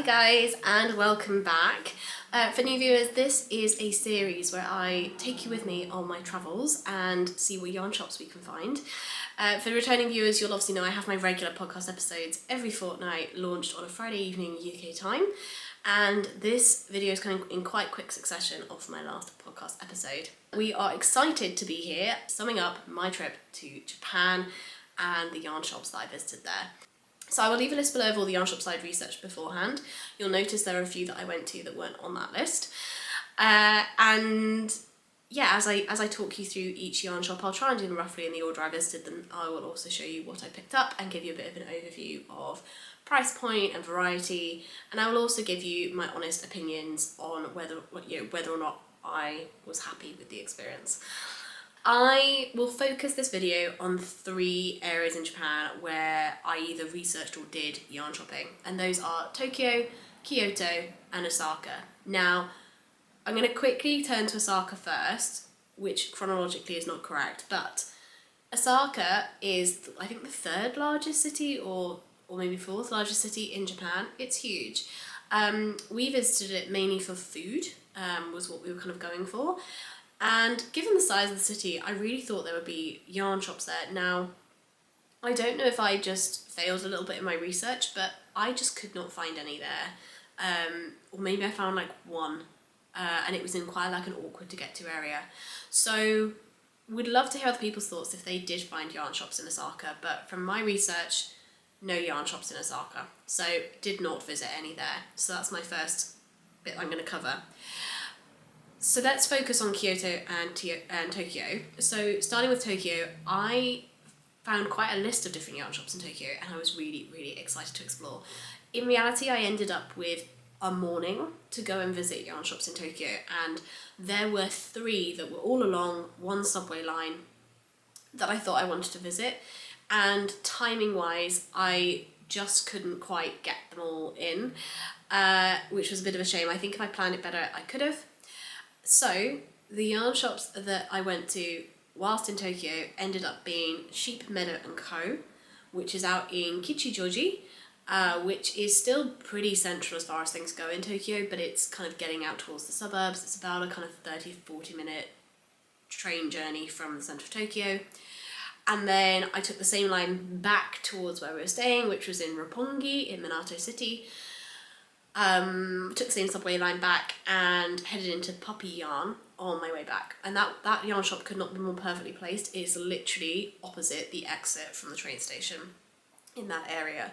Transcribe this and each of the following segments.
guys, and welcome back. For new viewers, this is a series where I take you with me on my travels and see what yarn shops we can find. For returning viewers, you'll obviously know I have my regular podcast episodes every fortnight, launched on a Friday evening UK time, and this video is coming in quite quick succession of my last podcast episode. We are excited to be here, summing up my trip to Japan and the yarn shops that I visited there. So I will leave a list below of all the yarn shops I'd researched beforehand. You'll notice there are a few that I went to that weren't on that list. And yeah, as I talk you through each yarn shop, I'll try and do them roughly in the order I visited them. I will also show you what I picked up and give you a bit of an overview of price point and variety. And I will also give you my honest opinions on whether or not I was happy with the experience. I will focus this video on 3 areas in Japan where I either researched or did yarn shopping, and those are Tokyo, Kyoto and Osaka. Now, I'm going to quickly turn to Osaka first, which chronologically is not correct, but Osaka is, I think, the 3rd largest city or maybe 4th largest city in Japan. It's huge. We visited it mainly for food, was what we were kind of going for. And given the size of the city, I really thought there would be yarn shops there. Now, I don't know if I just failed a little bit in my research, but I just could not find any there. Or maybe I found like one, and it was in quite like an awkward to get to area. So, would love to hear other people's thoughts if they did find yarn shops in Osaka, but from my research, no yarn shops in Osaka. So, did not visit any there. So that's my first bit I'm going to cover. So let's focus on Kyoto and Tokyo. So starting with Tokyo, I found quite a list of different yarn shops in Tokyo and I was really, really excited to explore. In reality, I ended up with a morning to go and visit yarn shops in Tokyo, and there were 3 that were all along one subway line that I thought I wanted to visit, and timing wise, I just couldn't quite get them all in, which was a bit of a shame. I think if I planned it better, I could have. So, the yarn shops that I went to whilst in Tokyo ended up being Meadow & Co., which is out in Kichijoji, which is still pretty central as far as things go in Tokyo, but it's kind of getting out towards the suburbs. It's about a kind of 30-40 minute train journey from the centre of Tokyo. And then I took the same line back towards where we were staying, which was in Roppongi in Minato City. Took the same subway line back and headed into Puppy Yarn on my way back. And that yarn shop could not be more perfectly placed. It is literally opposite the exit from the train station in that area.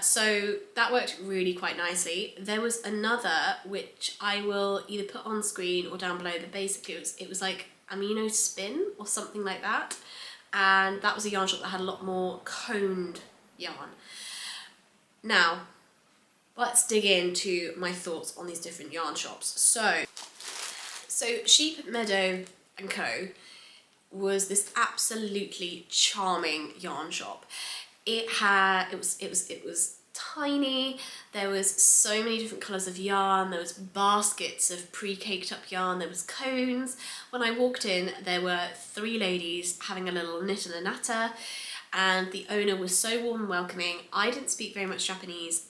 So that worked really quite nicely. There was another which I will either put on screen or down below, but basically it was like Amimono spin or something like that. And that was a yarn shop that had a lot more coned yarn. Now, let's dig into my thoughts on these different yarn shops. So Meadow & Co. was this absolutely charming yarn shop. It was tiny. There was so many different colours of yarn. There was baskets of pre-caked up yarn. There was cones. When I walked in, there were 3 ladies having a little knit and a natter, and the owner was so warm and welcoming. I didn't speak very much Japanese.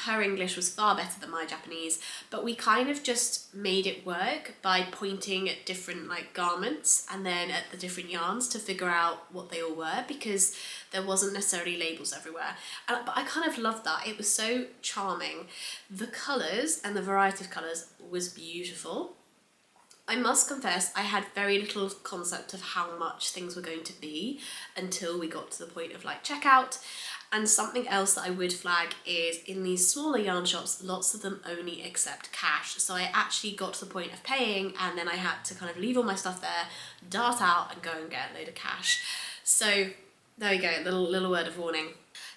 Her English was far better than my Japanese, but we kind of just made it work by pointing at different like garments and then at the different yarns to figure out what they all were, because there wasn't necessarily labels everywhere. But I kind of loved that. It was so charming. The colours and the variety of colours was beautiful. I must confess, I had very little concept of how much things were going to be until we got to the point of like checkout. And something else that I would flag is in these smaller yarn shops, lots of them only accept cash. So I actually got to the point of paying and then I had to kind of leave all my stuff there, dart out and go and get a load of cash. So there we go, little word of warning.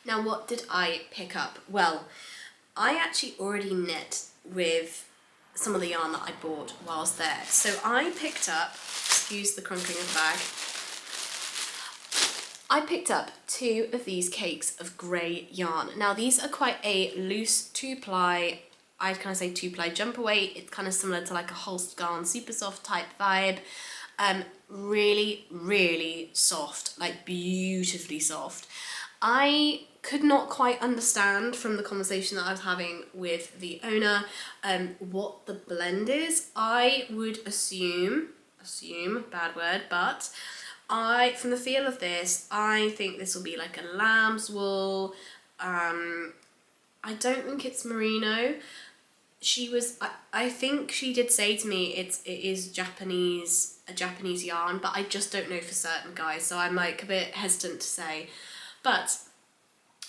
Now, what did I pick up? Well, I actually already knit with some of the yarn that I bought whilst there. So I picked up, excuse the crunkling of the bag, I picked up 2 of these cakes of grey yarn. Now these are quite a loose 2-ply, I'd kind of say 2-ply jumper weight. It's kind of similar to like a Holst Garn super soft type vibe. Really, really soft, like beautifully soft. I could not quite understand from the conversation that I was having with the owner what the blend is. I would assume, bad word, but from the feel of this, I think this will be like a lamb's wool. I don't think it's merino. I think she did say to me it is a Japanese yarn, but I just don't know for certain, guys, so I'm like a bit hesitant to say. But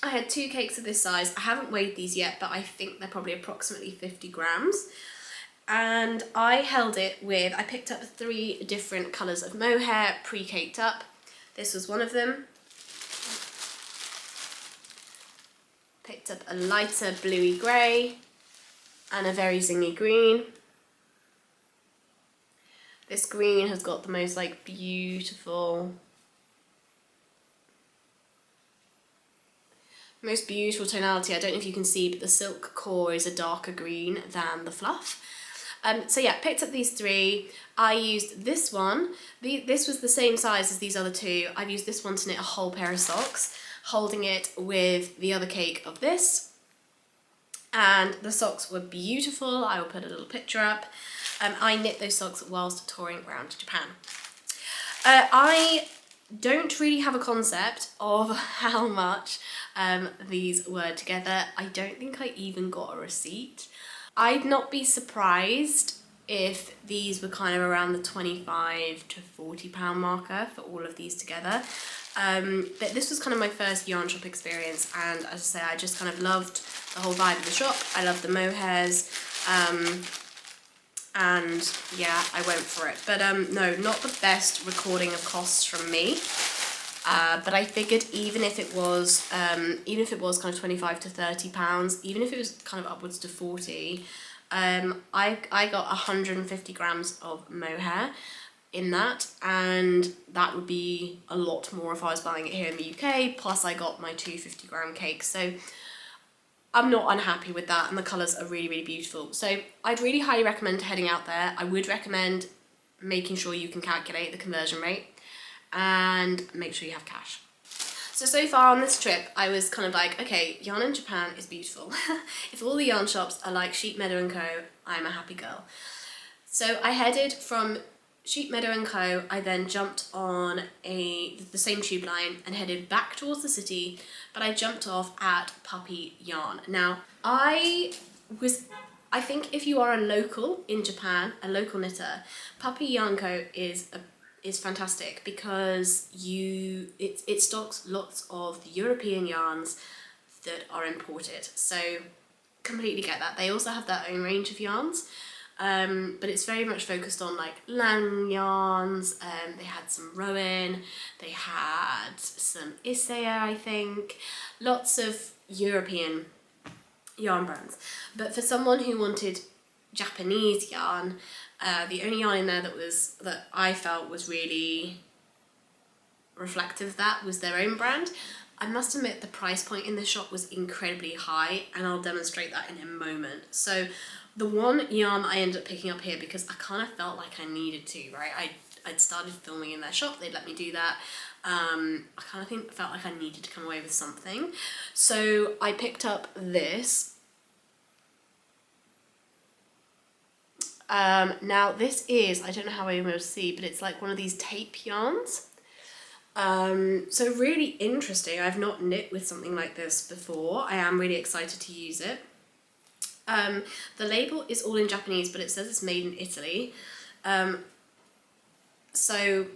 I had 2 cakes of this size. I haven't weighed these yet, but I think they're probably approximately 50 grams. And I held it with, I picked up 3 different colours of mohair pre-caked up. This was one of them. Picked up a lighter bluey grey and a very zingy green. This green has got the most like beautiful tonality. I don't know if you can see, but the silk core is a darker green than the fluff. So yeah, picked up these 3. I used this one. This was the same size as these other 2. I've used this one to knit a whole pair of socks, holding it with the other cake of this. And the socks were beautiful. I will put a little picture up. I knit those socks whilst touring around Japan. I don't really have a concept of how much these were together. I don't think I even got a receipt. I'd not be surprised if these were kind of around the £25 to £40 marker for all of these together. But this was kind of my first yarn shop experience, and as I say, I just kind of loved the whole vibe of the shop. I loved the mohairs, and yeah, I went for it. But no, not the best recording of costs from me. But I figured even if it was kind of £25 to £30, even if it was kind of upwards to 40, I got 150 grams of mohair in that, and that would be a lot more if I was buying it here in the UK, plus I got my 250 gram cakes, so I'm not unhappy with that, and the colours are really, really beautiful. So I'd really highly recommend heading out there. I would recommend making sure you can calculate the conversion rate and make sure you have cash. So far on this trip, I was kind of like, okay, yarn in Japan is beautiful. If all the yarn shops are like Sheep Meadow & Co, I'm a happy girl. So I headed from Sheep Meadow & Co, I then jumped on the same tube line and headed back towards the city, but I jumped off at Puppy Yarn. Now, I think if you are a local in Japan, a local knitter, Puppy Yarn Co is fantastic because it stocks lots of the European yarns that are imported. So completely get that. They also have their own range of yarns. But it's very much focused on like lang yarns. They had some Rowan, they had some Isaya, I think, lots of European yarn brands. But for someone who wanted Japanese yarn, the only yarn in there that I felt was really reflective of that was their own brand. I must admit the price point in the shop was incredibly high, and I'll demonstrate that in a moment. So the one yarn I ended up picking up here because I kind of felt like I needed to, right? I'd started filming in their shop, they'd let me do that. I kind of felt like I needed to come away with something. So I picked up this. Now this is, I don't know how I'm able to see, but it's like one of these tape yarns. So really interesting. I've not knit with something like this before. I am really excited to use it. The label is all in Japanese, but it says it's made in Italy. So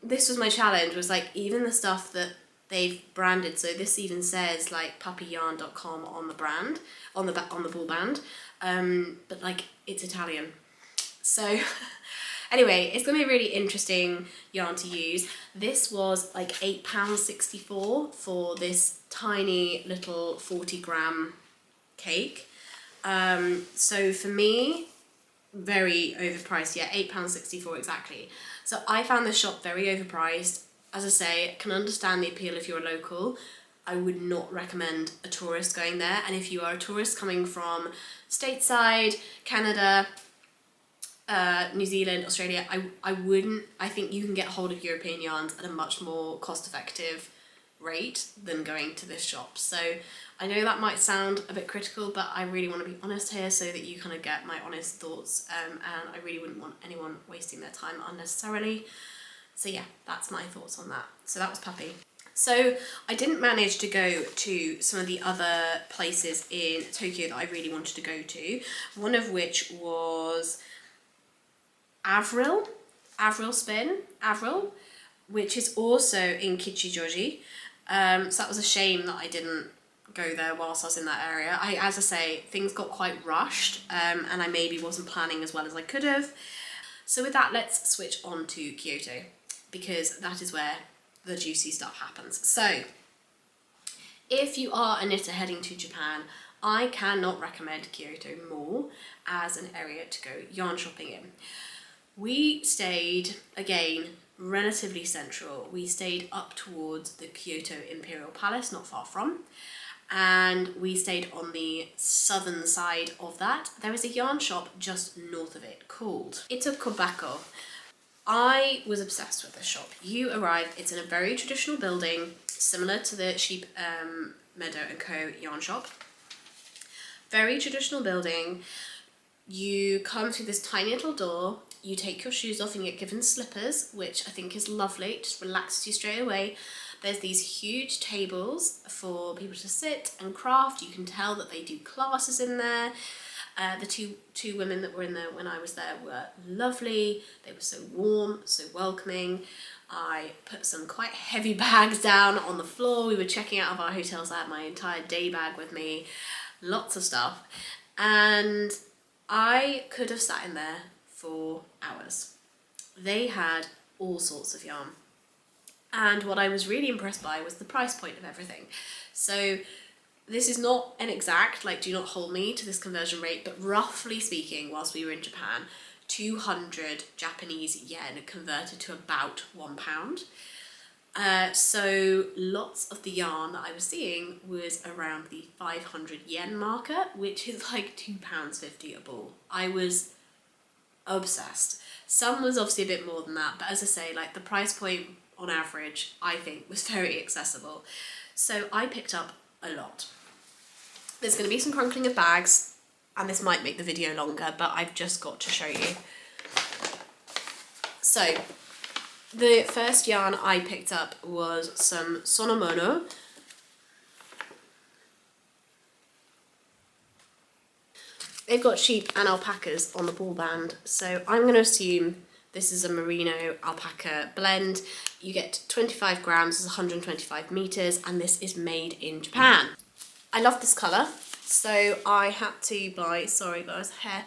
this was my challenge, was like even the stuff that they've branded, so this even says like puppyyarn.com on the brand, on the ball band, but like it's Italian. So anyway, it's gonna be a really interesting yarn to use. This was like £8.64 for this tiny little 40 gram cake. So for me, very overpriced, yeah, £8.64 exactly. So I found this shop very overpriced. As I say, I can understand the appeal if you're a local. I would not recommend a tourist going there. And if you are a tourist coming from stateside, Canada, New Zealand, Australia, I wouldn't. I think you can get hold of European yarns at a much more cost-effective rate than going to this shop. So I know that might sound a bit critical, but I really want to be honest here so that you kind of get my honest thoughts, and I really wouldn't want anyone wasting their time unnecessarily. So yeah, that's my thoughts on that. So that was Puppy. So I didn't manage to go to some of the other places in Tokyo that I really wanted to go to, one of which was Avril, which is also in Kichijoji. So that was a shame that I didn't go there whilst I was in that area. As I say, things got quite rushed, and I maybe wasn't planning as well as I could have. So with that, let's switch on to Kyoto, because that is where the juicy stuff happens. So if you are a knitter heading to Japan, I cannot recommend Kyoto more as an area to go yarn shopping in. We stayed, again, relatively central. We stayed up towards the Kyoto Imperial Palace, not far from, and we stayed on the southern side of that. There is a yarn shop just north of it called Itokobaco. I was obsessed with this shop. You arrive, it's in a very traditional building, similar to the Sheep Meadow & Co. yarn shop. Very traditional building. You come through this tiny little door, you take your shoes off and you get given slippers, which I think is lovely, it just relaxes you straight away. There's these huge tables for people to sit and craft. You can tell that they do classes in there. The two women that were in there when I was there were lovely. They were so warm, so welcoming. I put some quite heavy bags down on the floor. We were checking out of our hotels. I had my entire day bag with me, lots of stuff. And I could have sat in there for hours. They had all sorts of yarn. And what I was really impressed by was the price point of everything. So this is not an exact, like, do not hold me to this conversion rate, but roughly speaking, whilst we were in Japan, 200 Japanese yen converted to about £1. So lots of the yarn that I was seeing was around the 500 yen marker, which is like £2.50 a ball. I was obsessed. Some was obviously a bit more than that, but as I say, like, the price point on average, I think, was very accessible. So I picked up a lot. There's going to be some crunkling of bags, and this might make the video longer, but I've just got to show you. So the first yarn I picked up was some Amimono. They've got sheep and alpacas on the ball band, so I'm going to assume this is a merino alpaca blend. You get 25 grams, it's 125 meters, and this is made in Japan. I love this colour, so I had to buy, sorry guys, hair.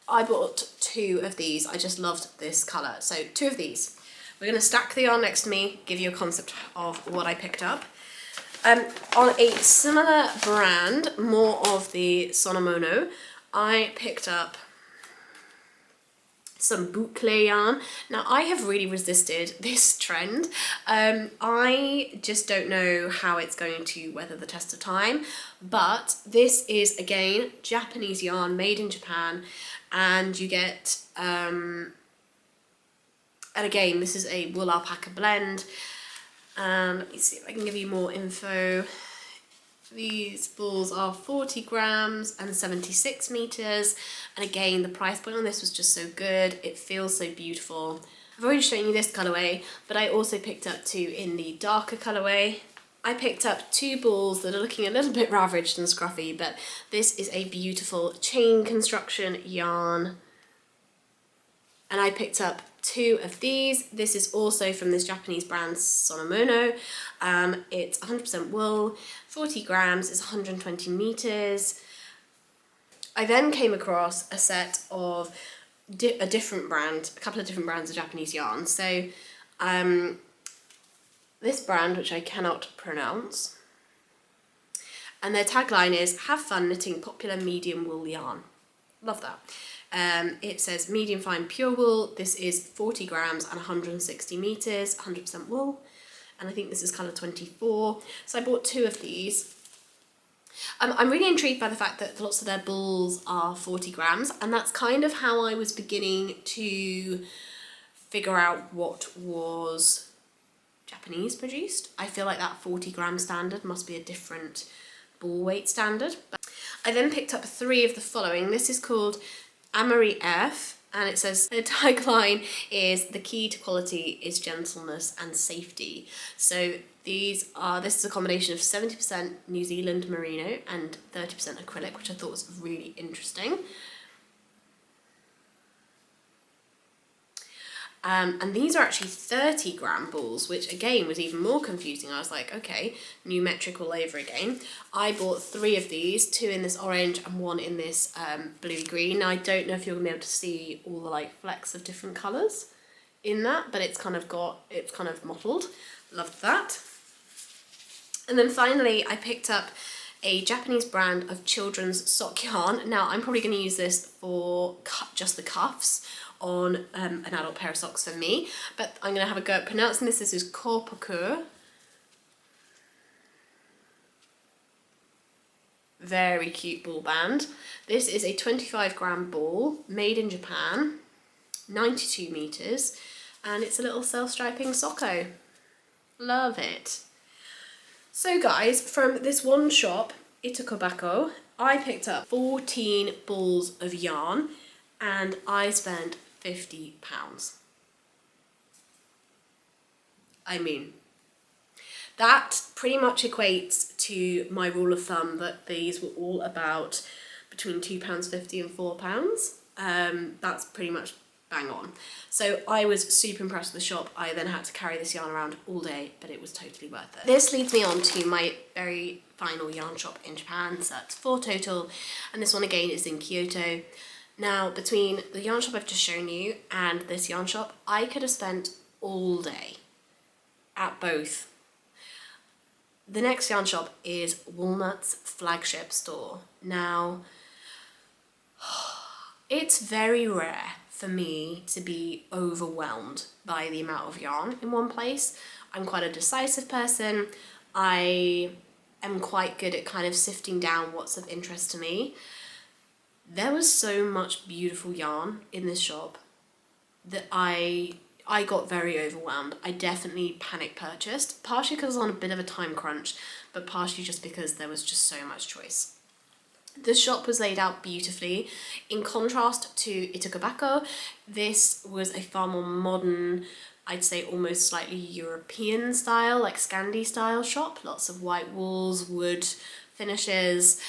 I bought 2 of these. I just loved this colour. So 2 of these. We're going to stack the yarn next to me, give you a concept of what I picked up. On a similar brand, more of the Amimono, I picked up some boucle yarn. Now, I have really resisted this trend. I just don't know how it's going to weather the test of time, but this is, again, Japanese yarn made in Japan, and you get, and again, this is a wool alpaca blend. Let me see if I can give you more info. These balls are 40 grams and 76 meters. And again, the price point on this was just so good. It feels so beautiful. I've already shown you this colourway, but I also picked up 2 in the darker colourway. I picked up 2 balls that are looking a little bit ravaged and scruffy, but this is a beautiful chain construction yarn. And I picked up 2 of these. This is also from this Japanese brand Amimono. It's 100% wool, 40 grams, it's 120 meters. I then came across a set of a couple of different brands of Japanese yarn. So this brand, which I cannot pronounce, and their tagline is, "Have fun knitting popular medium wool yarn." Love that. It says medium fine pure wool. This is 40 grams and 160 meters, 100% wool. And I think this is colour 24. So I bought 2 of these. I'm really intrigued by the fact that lots of their balls are 40 grams. And that's kind of how I was beginning to figure out what was Japanese produced. I feel like that 40-gram standard must be a different ball weight standard. I then picked up 3 of the following. This is called Amari F, and it says the tagline is "The key to quality is gentleness and safety." So this is a combination of 70% New Zealand merino and 30% acrylic, which I thought was really interesting. And these are actually 30-gram balls, which again was even more confusing. I was like, okay, new metric all over again. I bought 3 of these, 2 in this orange and 1 in this bluey green. Now I don't know if you're gonna be able to see all the like flecks of different colours in that, but it's kind of mottled. Loved that. And then finally I picked up a Japanese brand of children's sock yarn. Now I'm probably going to use this for just the cuffs on an adult pair of socks for me, but I'm going to have a go at pronouncing this. This is Kopoku. Very cute ball band. This is a 25-gram ball made in Japan, 92 meters, and it's a little self-striping socko. Love it. So guys, from this one shop, Itokobaco, I picked up 14 balls of yarn and I spent £50. I mean, that pretty much equates to my rule of thumb that these were all about between £2.50 and £4. That's pretty much bang on. So I was super impressed with the shop. I then had to carry this yarn around all day, but it was totally worth it. This leads me on to my very final yarn shop in Japan, so that's 4 total, and this one again is in Kyoto. Now, between the yarn shop I've just shown you and this yarn shop, I could have spent all day at both. The next yarn shop is Walnut's flagship store. Now, it's very rare for me to be overwhelmed by the amount of yarn in one place. I'm quite a decisive person. I am quite good at kind of sifting down what's of interest to me. There was so much beautiful yarn in this shop that I got very overwhelmed. I definitely panic purchased, partially because I was on a bit of a time crunch, but partially just because there was just so much choice. The shop was laid out beautifully. In contrast to Itokobaco, this was a far more modern, I'd say almost slightly European style, like Scandi style shop. Lots of white walls, wood finishes.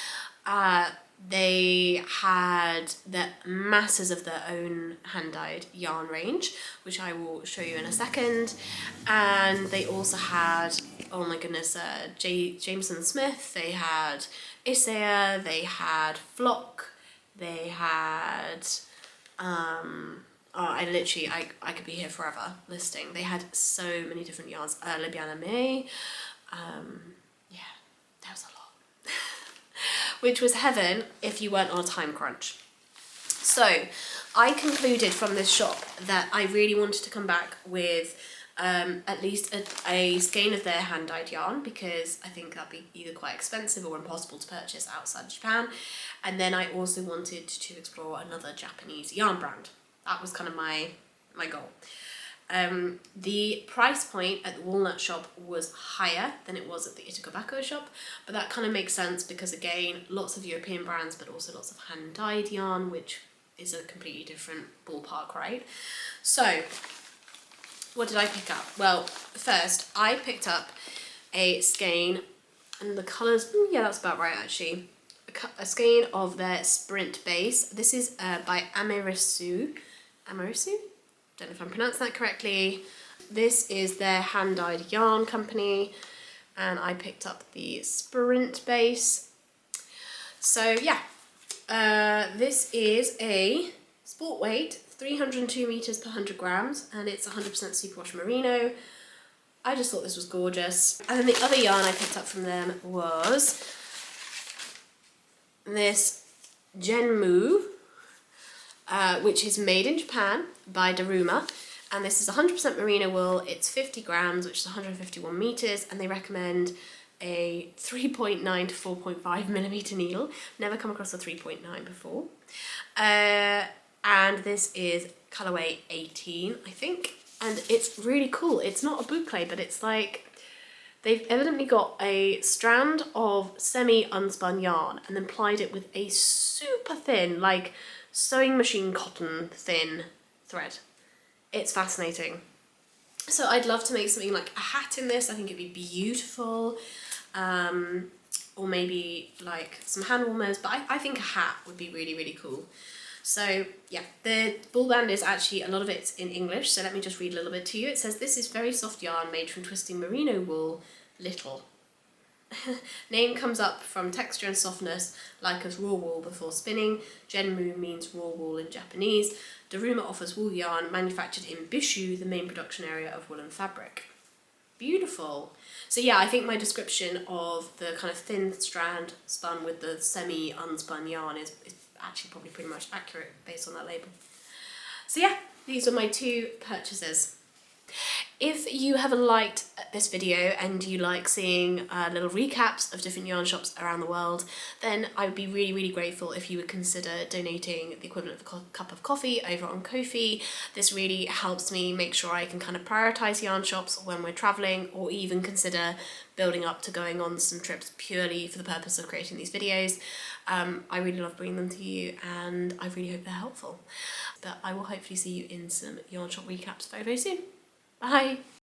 They had the masses of their own hand-dyed yarn range, which I will show you in a second. And they also had, oh my goodness, Jameson Smith, they had Isaiah, they had Flock, they had, I could be here forever listing. They had so many different yarns, Libiana May, yeah, there was a lot. Which was heaven if you weren't on a time crunch. So I concluded from this shop that I really wanted to come back with at least a skein of their hand-dyed yarn, because I think that'd be either quite expensive or impossible to purchase outside Japan. And then I also wanted to explore another Japanese yarn brand. That was kind of my goal. The price point at the Walnut shop was higher than it was at the Itokobaco shop, but that kind of makes sense because, again, lots of European brands, but also lots of hand-dyed yarn, which is a completely different ballpark, right? So, what did I pick up? Well, first, I picked up a skein, and the colours, yeah, that's about right, actually. A skein of their Sprint base. This is by Amirisu. Don't know if I'm pronouncing that correctly. This is their hand-dyed yarn company, and I picked up the Sprint base. So yeah, this is a sport weight, 302 meters per 100 grams, and it's 100% superwash merino. I just thought this was gorgeous. And then the other yarn I picked up from them was this Genmu, which is made in Japan by Daruma, and this is 100% merino wool. It's 50 grams, which is 151 meters, and they recommend a 3.9 to 4.5 millimeter needle. Never come across a 3.9 before. And this is colorway 18, I think. and it's really cool. It's not a boucle, but it's like they've evidently got a strand of semi-unspun yarn and then plied it with a super thin, like sewing machine cotton thin thread. It's fascinating. So I'd love to make something like a hat in this. I think it'd be beautiful. Or maybe like some hand warmers, but I think a hat would be really, really cool. So yeah, the ball band is actually, a lot of it's in English, so let me just read a little bit to you. It says, "This is very soft yarn made from twisting merino wool, little." Name comes up from texture and softness, like as raw wool before spinning. Genmu means raw wool in Japanese. Daruma offers wool yarn manufactured in Bishu, the main production area of woolen fabric. Beautiful. So yeah, I think my description of the kind of thin strand spun with the semi-unspun yarn is actually probably pretty much accurate based on that label. So yeah, these were my 2 purchases. If you have liked this video and you like seeing little recaps of different yarn shops around the world, then I would be really, really grateful if you would consider donating the equivalent of a cup of coffee over on Ko-fi. This really helps me make sure I can kind of prioritise yarn shops when we're travelling, or even consider building up to going on some trips purely for the purpose of creating these videos. I really love bringing them to you, and I really hope they're helpful. But I will hopefully see you in some yarn shop recaps very, very soon. Bye!